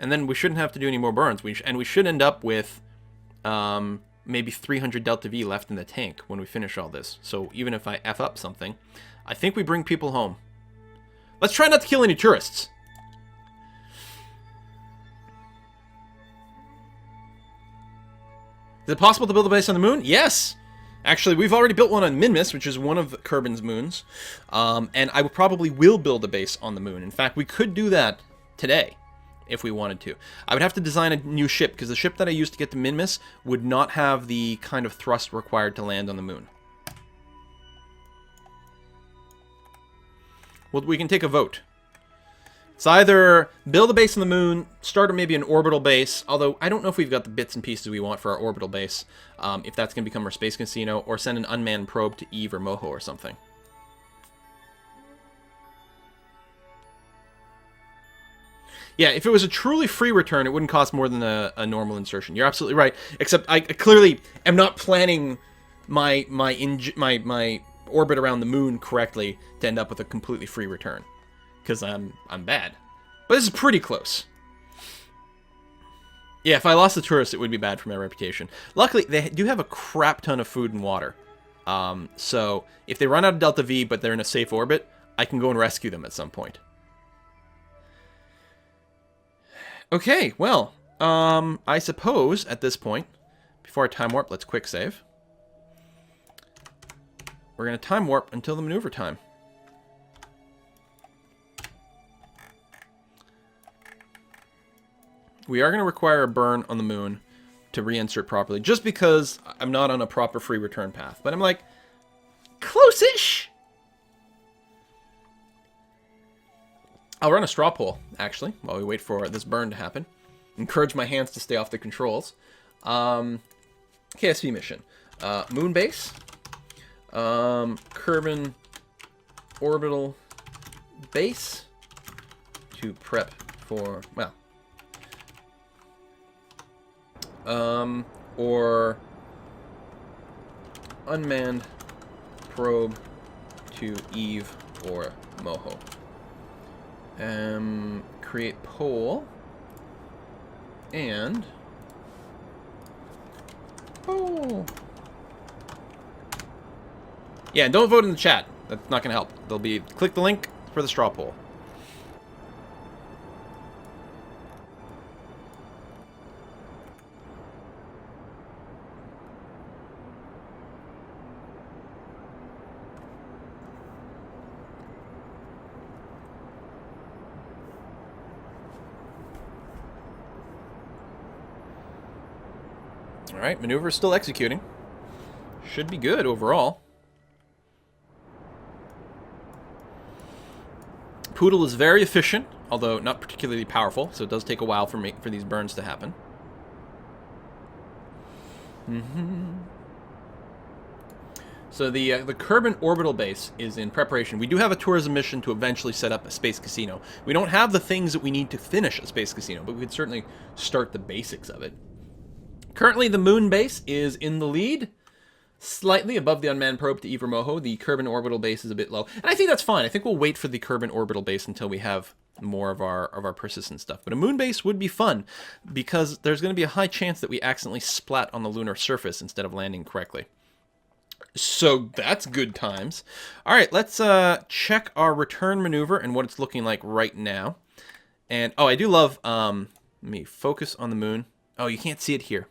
And then we shouldn't have to do any more burns. And we should end up with maybe 300 delta V left in the tank when we finish all this. So even if I F up something, I think we bring people home. Let's try not to kill any tourists. Is it possible to build a base on the moon? Yes! Actually, we've already built one on Minmus, which is one of Kerbin's moons. And I probably will build a base on the moon. In fact, we could do that today, if we wanted to. I would have to design a new ship, because the ship that I used to get to Minmus would not have the kind of thrust required to land on the moon. Well, we can take a vote. It's either build a base on the moon, start maybe an orbital base, although I don't know if we've got the bits and pieces we want for our orbital base, if that's going to become our space casino, or send an unmanned probe to Eve or Moho or something. Yeah, if it was a truly free return, it wouldn't cost more than a normal insertion. You're absolutely right, except I clearly am not planning my orbit around the moon correctly to end up with a completely free return. Because I'm bad. But this is pretty close. Yeah, if I lost the tourists, it would be bad for my reputation. Luckily, they do have a crap ton of food and water. So, if they run out of Delta V, but they're in a safe orbit, I can go and rescue them at some point. Okay, well, I suppose, at this point, before I time warp, let's quick save. We're going to time warp until the maneuver time. We are going to require a burn on the moon to reinsert properly, just because I'm not on a proper free return path. But I'm like, close-ish. I'll run a straw poll, actually, while we wait for this burn to happen. Encourage my hands to stay off the controls. KSV mission. Moon base. Kerbin orbital base. To prep for, well... or unmanned probe to Eve or Moho. Create poll and poll. Yeah, don't vote in the chat. That's not going to help. There'll be click the link for the straw poll. Alright, maneuver is still executing. Should be good overall. Poodle is very efficient, although not particularly powerful, so it does take a while for these burns to happen. So the Kerbin orbital base is in preparation. We do have a tourism mission to eventually set up a space casino. We don't have the things that we need to finish a space casino, but we could certainly start the basics of it. Currently, the moon base is in the lead, slightly above the unmanned probe to Eve or Moho. The Kerbin orbital base is a bit low, and I think that's fine. I think we'll wait for the Kerbin orbital base until we have more of our persistent stuff. But a moon base would be fun, because there's going to be a high chance that we accidentally splat on the lunar surface instead of landing correctly. So that's good times. All right, let's check our return maneuver and what it's looking like right now. And, oh, I do love, let me focus on the moon. Oh, you can't see it here.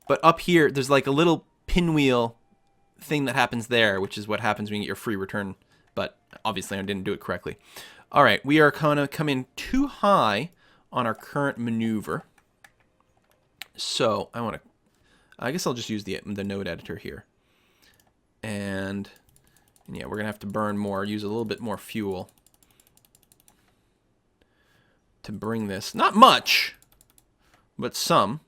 But up here, there's like a little pinwheel thing that happens there, which is what happens when you get your free return. But obviously, I didn't do it correctly. All right, we are going to come in too high on our current maneuver. So I guess I'll just use the node editor here. And yeah, we're going to have to burn more, use a little bit more fuel to bring this. Not much, but some.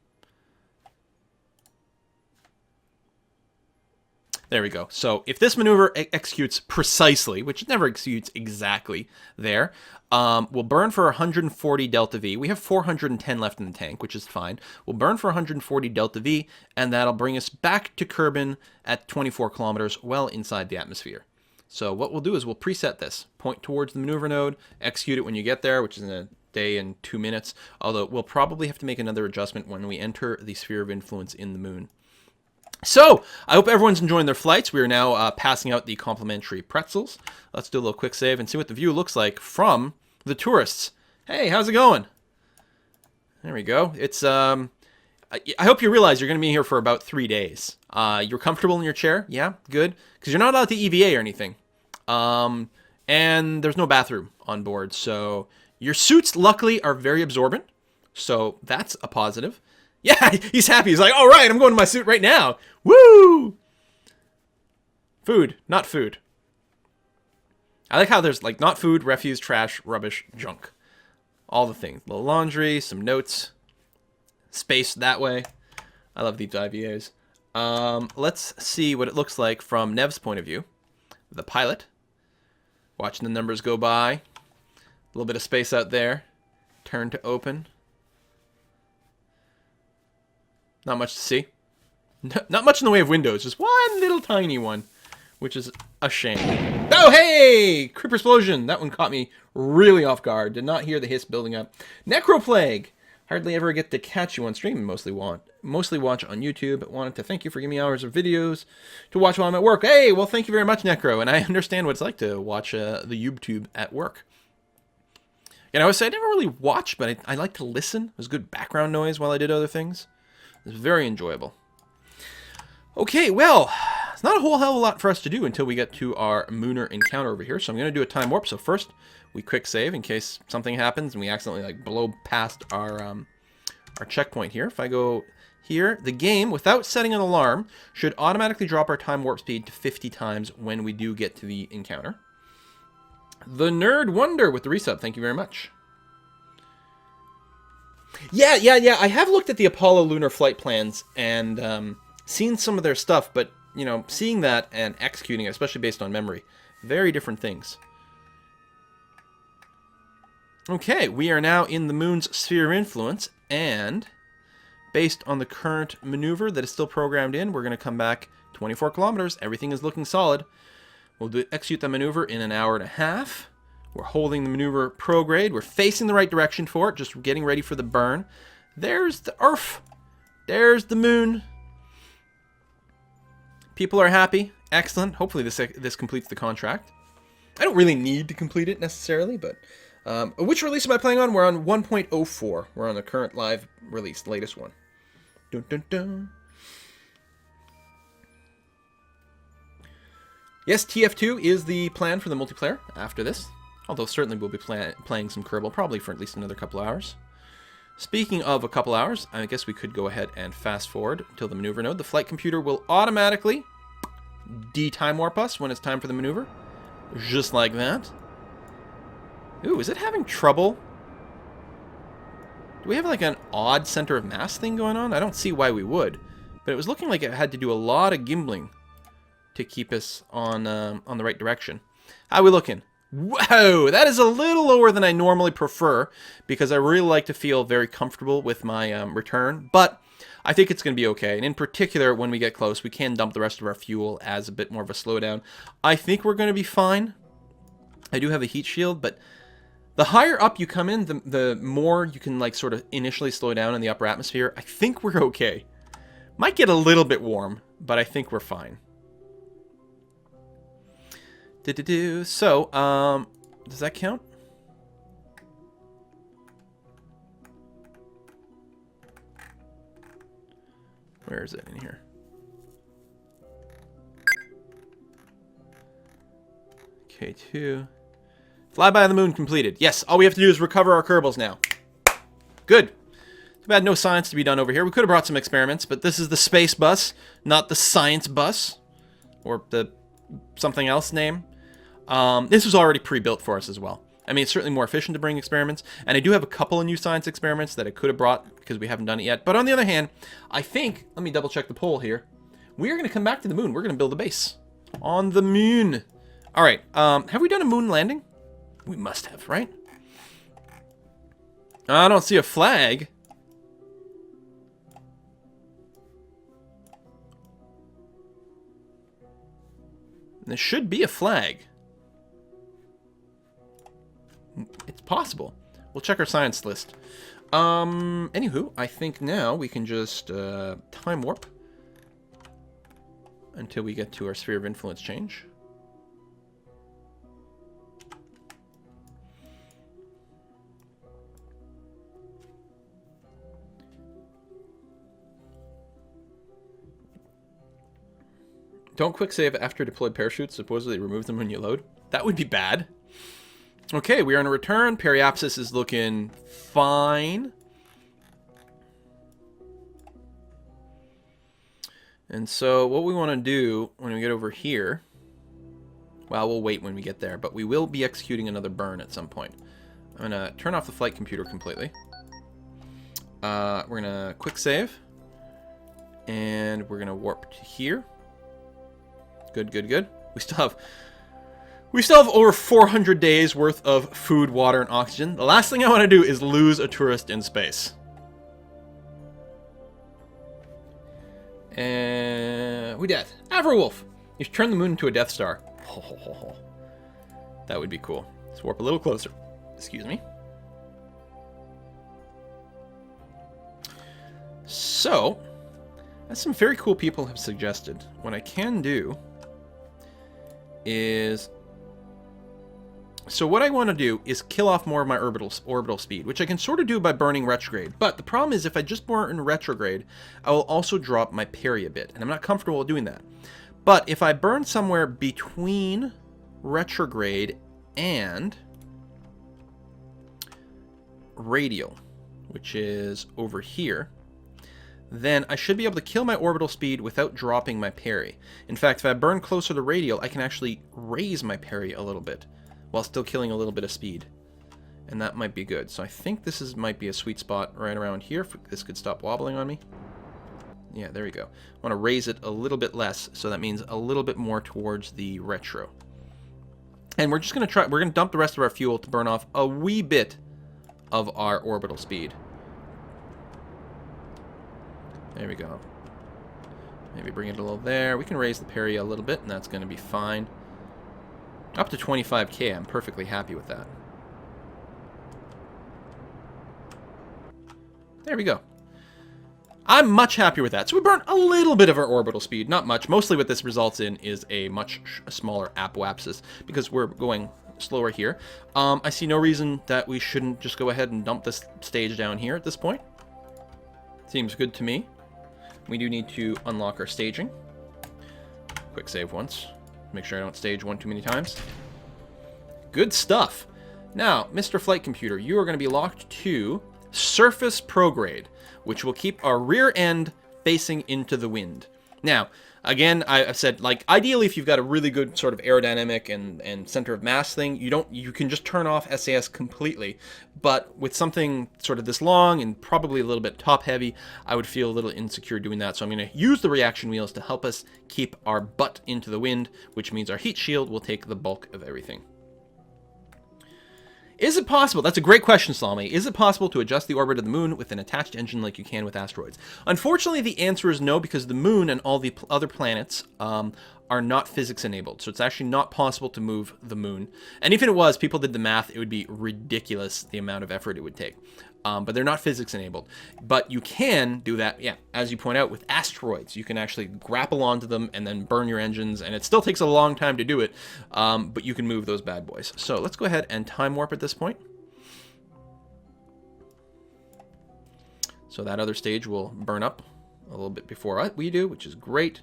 There we go. So if this maneuver executes precisely, which it never executes exactly there, we'll burn for 140 delta V. We have 410 left in the tank, which is fine. We'll burn for 140 delta V, and that'll bring us back to Kerbin at 24 kilometers, well inside the atmosphere. So what we'll do is we'll preset this. Point towards the maneuver node, execute it when you get there, which is in a day and 2 minutes, although we'll probably have to make another adjustment when we enter the sphere of influence in the moon. So, I hope everyone's enjoying their flights. We are now passing out the complimentary pretzels. Let's do a little quick save and see what the view looks like from the tourists. Hey, how's it going? There we go. It's, I hope you realize you're going to be here for about 3 days. You're comfortable in your chair? Yeah, good. Because you're not allowed to EVA or anything. And there's no bathroom on board. So, your suits, luckily, are very absorbent. So, that's a positive. Yeah, he's happy. He's like, all right, I'm going to my suit right now. Woo! Food, not food. I like how there's like not food, refuse, trash, rubbish, junk. All the things. A little laundry, some notes. Space that way. I love these IVAs. Let's see what it looks like from Nev's point of view. The pilot. Watching the numbers go by. A little bit of space out there. Turn to open. Not much to see. Not much in the way of windows. Just one little tiny one. Which is a shame. Oh, hey! Creeper explosion. That one caught me really off guard. Did not hear the hiss building up. Necroplague. Hardly ever get to catch you on stream. Mostly watch on YouTube. Wanted to thank you for giving me hours of videos to watch while I'm at work. Hey, well, thank you very much, Necro. And I understand what it's like to watch the YouTube at work. And I would say I never really watched, but I like to listen. It was good background noise while I did other things. It was very enjoyable. Okay, well, it's not a whole hell of a lot for us to do until we get to our Mooner encounter over here. So I'm going to do a time warp. So first, we quick save in case something happens and we accidentally like blow past our checkpoint here. If I go here, the game, without setting an alarm, should automatically drop our time warp speed to 50 times when we do get to the encounter. The Nerd Wonder with the resub. Thank you very much. Yeah. I have looked at the Apollo lunar flight plans and seen some of their stuff, but, you know, seeing that and executing it, especially based on memory, very different things. Okay, we are now in the moon's sphere of influence, and based on the current maneuver that is still programmed in, we're going to come back 24 kilometers. Everything is looking solid. We'll execute the maneuver in an hour and a half. We're holding the maneuver prograde. We're facing the right direction for it, just getting ready for the burn. There's the Earth. There's the moon. People are happy. Excellent. Hopefully this completes the contract. I don't really need to complete it necessarily, but... which release am I playing on? We're on 1.04. We're on the current live release, the latest one. Dun, dun, dun. Yes, TF2 is the plan for the multiplayer after this. Although certainly we'll be playing some Kerbal, probably for at least another couple hours. Speaking of a couple hours, I guess we could go ahead and fast forward until the maneuver node. The flight computer will automatically de-time warp us when it's time for the maneuver. Just like that. Ooh, is it having trouble? Do we have like an odd center of mass thing going on? I don't see why we would. But it was looking like it had to do a lot of gimbling to keep us on the right direction. How are we looking? Whoa, that is a little lower than I normally prefer because I really like to feel very comfortable with my return. But I think it's going to be okay. And in particular, when we get close, we can dump the rest of our fuel as a bit more of a slowdown. I think we're going to be fine. I do have a heat shield, but the higher up you come in, the more you can like sort of initially slow down in the upper atmosphere. I think we're okay. Might get a little bit warm, but I think we're fine. So, does that count? Where is it in here? K2. Flyby on the moon completed. Yes, all we have to do is recover our Kerbals now. Good. Too bad no science to be done over here. We could have brought some experiments, but this is the space bus, not the science bus. Or the something else name. This was already pre-built for us as well. I mean, it's certainly more efficient to bring experiments, and I do have a couple of new science experiments that I could have brought because we haven't done it yet. But on the other hand, I think, let me double check the poll here, we are going to come back to the moon. We're going to build a base on the moon. All right, have we done a moon landing? We must have, right? I don't see a flag. There should be a flag. It's possible. We'll check our science list. Anywho, I think now we can just time warp until we get to our sphere of influence change. Don't quick save after deployed parachutes. Supposedly remove them when you load. That would be bad. Okay, we are on a return. Periapsis is looking fine. And so what we want to do when we get over here, well, we'll wait when we get there, but we will be executing another burn at some point. I'm going to turn off the flight computer completely. We're going to quick save. And we're going to warp to here. Good, good, good. We still have over 400 days worth of food, water, and oxygen. The last thing I want to do is lose a tourist in space. And we dead. Averwolf. You should turn the moon into a Death Star. That would be cool. Let's warp a little closer. Excuse me. So, as some very cool people have suggested, what I can do is... So what I want to do is kill off more of my orbital speed, which I can sort of do by burning retrograde. But the problem is if I just burn retrograde, I will also drop my parry a bit, and I'm not comfortable doing that. But if I burn somewhere between retrograde and radial, which is over here, then I should be able to kill my orbital speed without dropping my parry. In fact, if I burn closer to radial, I can actually raise my parry a little bit, while still killing a little bit of speed. And that might be good. So I think this might be a sweet spot right around here. This could stop wobbling on me. Yeah, there we go. I want to raise it a little bit less, so that means a little bit more towards the retro. And we're just going to try, we're going to dump the rest of our fuel to burn off a wee bit of our orbital speed. There we go. Maybe bring it a little there. We can raise the parry a little bit, and that's going to be fine. Up to 25k, I'm perfectly happy with that. There we go. I'm much happier with that. So we burn a little bit of our orbital speed, not much. Mostly what this results in is a much smaller apoapsis, because we're going slower here. I see no reason that we shouldn't just go ahead and dump this stage down here at this point. Seems good to me. We do need to unlock our staging. Quick save once. Make sure I don't stage one too many times. Good stuff. Now, Mr. Flight Computer, you are going to be locked to Surface Prograde, which will keep our rear end facing into the wind. Now, again, I've said, like, ideally, if you've got a really good sort of aerodynamic and center of mass thing, you can just turn off SAS completely. But with something sort of this long and probably a little bit top heavy, I would feel a little insecure doing that. So I'm going to use the reaction wheels to help us keep our butt into the wind, which means our heat shield will take the bulk of everything. Is it possible? That's a great question, Salami. Is it possible to adjust the orbit of the moon with an attached engine like you can with asteroids? Unfortunately, the answer is no, because the moon and all the other planets are not physics enabled. So it's actually not possible to move the moon. And if it was, people did the math, it would be ridiculous the amount of effort it would take. But they're not physics enabled. But you can do that, yeah, as you point out, with asteroids. You can actually grapple onto them and then burn your engines, and it still takes a long time to do it, but you can move those bad boys. So let's go ahead and time warp at this point. So that other stage will burn up a little bit before we do, which is great.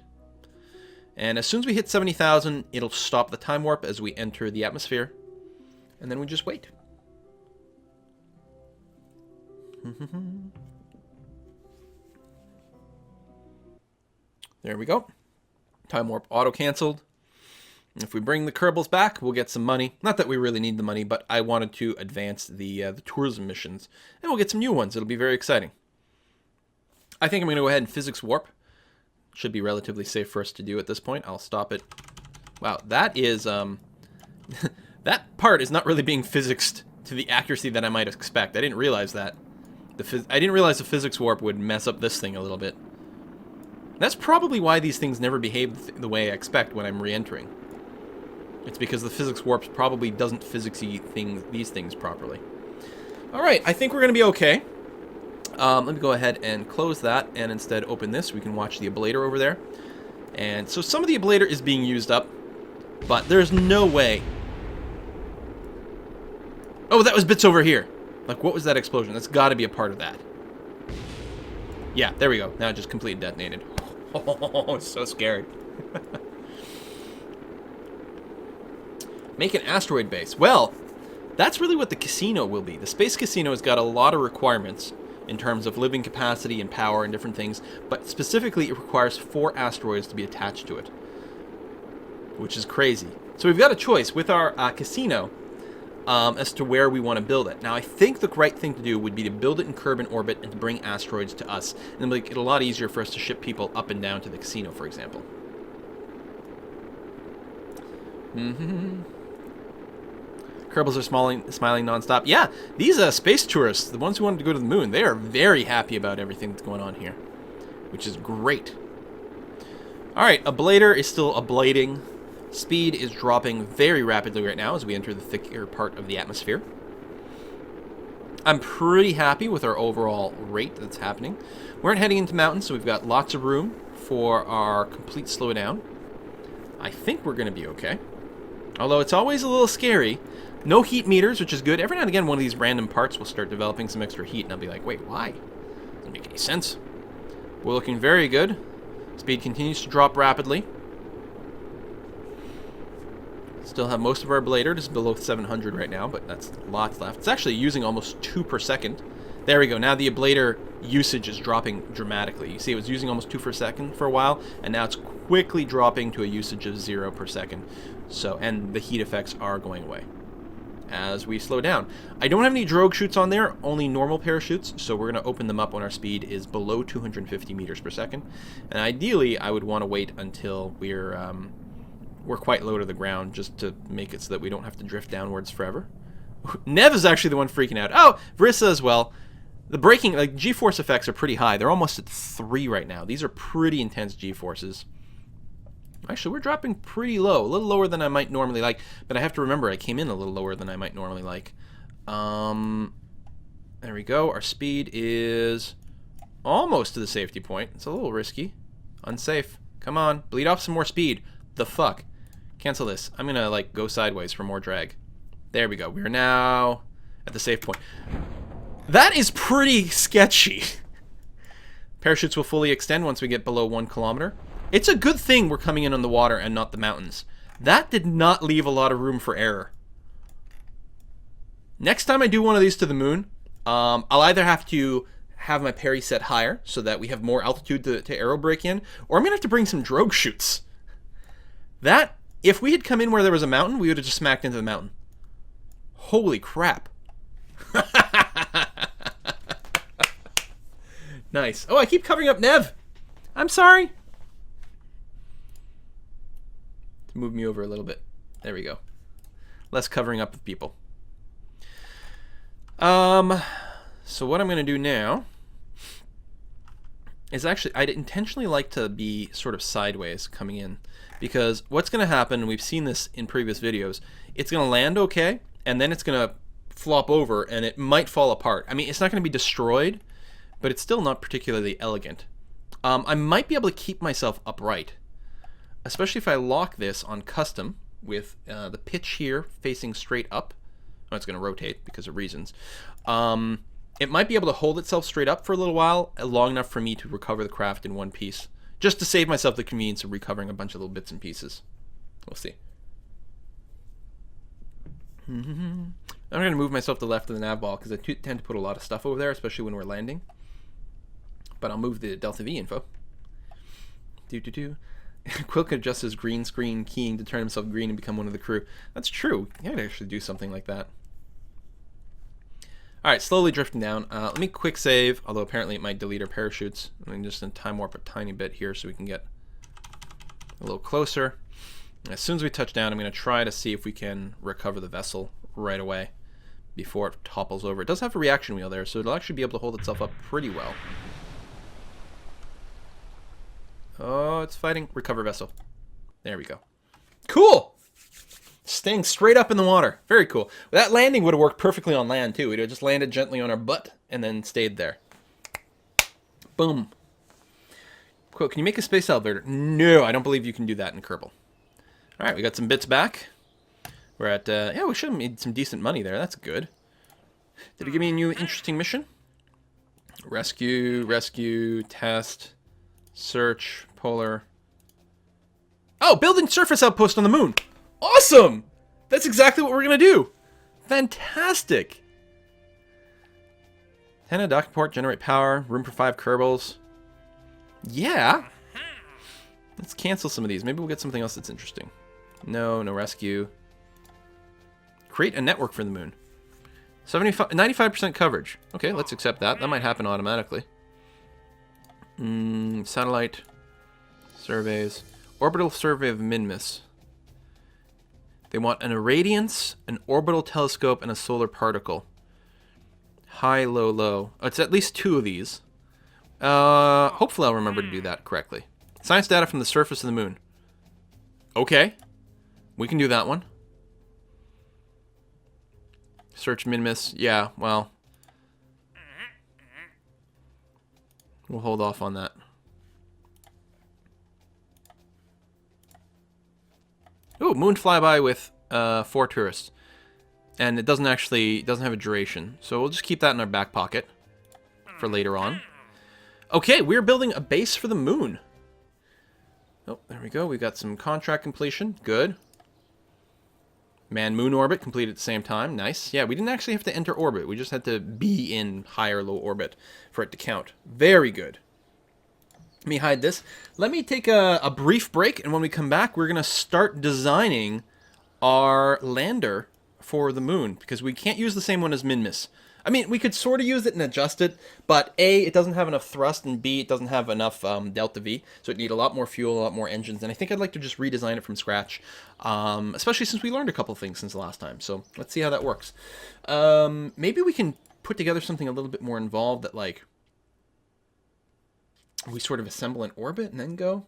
And as soon as we hit 70,000, it'll stop the time warp as we enter the atmosphere, and then we just wait. There we go. Time warp auto canceled. If we bring the Kerbals back, we'll get some money. Not that we really need the money, but I wanted to advance the tourism missions, and we'll get some new ones. It'll be very exciting. I think I'm going to go ahead and physics warp. Should be relatively safe for us to do at this point. I'll stop it. Wow, that is that part is not really being physicsed to the accuracy that I might expect. I didn't realize that. I didn't realize the physics warp would mess up this thing a little bit. That's probably why these things never behave the way I expect when I'm re-entering. It's because the physics warp probably doesn't physicsy these things properly. Alright, I think we're going to be okay. Let me go ahead and close that and instead open this. We can watch the ablator over there. And so some of the ablator is being used up, but there's no way. Oh, that was bits over here. Like, what was that explosion? That's got to be a part of that. Yeah, there we go. Now it just completely detonated. Oh, so scary. Make an asteroid base. Well, that's really what the casino will be. The space casino has got a lot of requirements in terms of living capacity and power and different things, but specifically it requires 4 asteroids to be attached to it, which is crazy. So we've got a choice with our casino as to where we want to build it. Now, I think the right thing to do would be to build it in Kerbal orbit and to bring asteroids to us, and then make it a lot easier for us to ship people up and down to the casino, for example. Kerbals are smiling nonstop. Yeah, these space tourists, the ones who wanted to go to the moon, they are very happy about everything that's going on here, which is great. Alright, ablator is still ablating. Speed is dropping very rapidly right now as we enter the thicker part of the atmosphere. I'm pretty happy with our overall rate that's happening. We aren't heading into mountains, so we've got lots of room for our complete slowdown. I think we're going to be okay. Although it's always a little scary. No heat meters, which is good. Every now and again, one of these random parts will start developing some extra heat, and I'll be like, wait, why? Doesn't make any sense. We're looking very good. Speed continues to drop rapidly. Still have most of our ablator, just below 700 right now, but that's lots left. It's actually using almost 2 per second. There we go. Now the ablator usage is dropping dramatically. You see it was using almost 2 per second for a while, and now it's quickly dropping to a usage of 0 per second. So, and the heat effects are going away as we slow down. I don't have any drogue chutes on there, only normal parachutes, so we're going to open them up when our speed is below 250 meters per second. And ideally, I would want to wait until we're quite low to the ground, just to make it so that we don't have to drift downwards forever. Nev is actually the one freaking out. Oh, Vrissa as well. The braking, like, G-force effects are pretty high. They're almost at 3 right now. These are pretty intense G-forces. Actually, we're dropping pretty low, a little lower than I might normally like, but I have to remember I came in a little lower than I might normally like. There we go. Our speed is almost to the safety point. It's a little risky. Unsafe. Come on, bleed off some more speed. The fuck? Cancel this. I'm gonna, like, go sideways for more drag. There we go. We are now at the safe point. That is pretty sketchy. Parachutes will fully extend once we get below 1 kilometer. It's a good thing we're coming in on the water and not the mountains. That did not leave a lot of room for error. Next time I do one of these to the moon, I'll either have to have my parry set higher so that we have more altitude to aerobrake in, or I'm going to have to bring some drogue chutes. That, if we had come in where there was a mountain, we would have just smacked into the mountain. Holy crap. Nice. Oh, I keep covering up Nev. I'm sorry. Move me over a little bit. There we go. Less covering up of people. So what I'm going to do now is actually, I'd intentionally like to be sort of sideways coming in, because what's going to happen, and we've seen this in previous videos, it's going to land okay, and then it's going to flop over, and it might fall apart. I mean, it's not going to be destroyed, but it's still not particularly elegant. I might be able to keep myself upright, especially if I lock this on custom with the pitch here facing straight up. Oh, it's going to rotate because of reasons. It might be able to hold itself straight up for a little while, long enough for me to recover the craft in one piece, just to save myself the convenience of recovering a bunch of little bits and pieces. We'll see. I'm going to move myself to the left of the nav ball because I tend to put a lot of stuff over there, especially when we're landing. But I'll move the Delta V info. Quill could adjust his green screen keying to turn himself green and become one of the crew. That's true. I could actually do something like that. Alright, slowly drifting down. Let me quick save, although apparently it might delete our parachutes. I'm just going to time warp a tiny bit here so we can get a little closer. As soon as we touch down, I'm going to try to see if we can recover the vessel right away before it topples over. It does have a reaction wheel there, so it'll actually be able to hold itself up pretty well. Oh, it's fighting. Recover vessel. There we go. Cool! Staying straight up in the water. Very cool. That landing would have worked perfectly on land, too. We'd have just landed gently on our butt and then stayed there. Boom. Quote, can you make a space elevator? No, I don't believe you can do that in Kerbal. All right, we got some bits back. We're at, yeah, we should have made some decent money there. That's good. Did it give me a new interesting mission? Rescue, test, search, polar. Oh, building surface outpost on the moon. Awesome! That's exactly what we're going to do. Fantastic. Antenna, docking port, generate power, room for 5 Kerbals. Yeah. Let's cancel some of these. Maybe we'll get something else that's interesting. No rescue. Create a network for the moon. 95% coverage. Okay, let's accept that. That might happen automatically. Satellite surveys. Orbital survey of Minmus. They want an irradiance, an orbital telescope, and a solar particle. High, low, low. Oh, it's at least 2 of these. Hopefully I'll remember to do that correctly. Science data from the surface of the moon. Okay. We can do that one. Search Minmus. Yeah, well. We'll hold off on that. Ooh, moon flyby with 4 tourists. And it doesn't have a duration. So we'll just keep that in our back pocket for later on. Okay, we're building a base for the moon. Oh, there we go. We got some contract completion. Good. Man-moon orbit completed at the same time. Nice. Yeah, we didn't actually have to enter orbit. We just had to be in high or low orbit for it to count. Very good. Let me hide this. Let me take a brief break, and when we come back, we're going to start designing our lander for the moon, because we can't use the same one as Minmus. I mean, we could sort of use it and adjust it, but A, it doesn't have enough thrust, and B, it doesn't have enough delta V, so it need a lot more fuel, a lot more engines, and I think I'd like to just redesign it from scratch, especially since we learned a couple things since the last time, so let's see how that works. Maybe we can put together something a little bit more involved that, like, we sort of assemble an orbit and then go?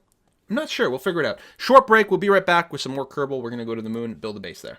I'm not sure. We'll figure it out. Short break. We'll be right back with some more Kerbal. We're going to go to the moon and build a base there.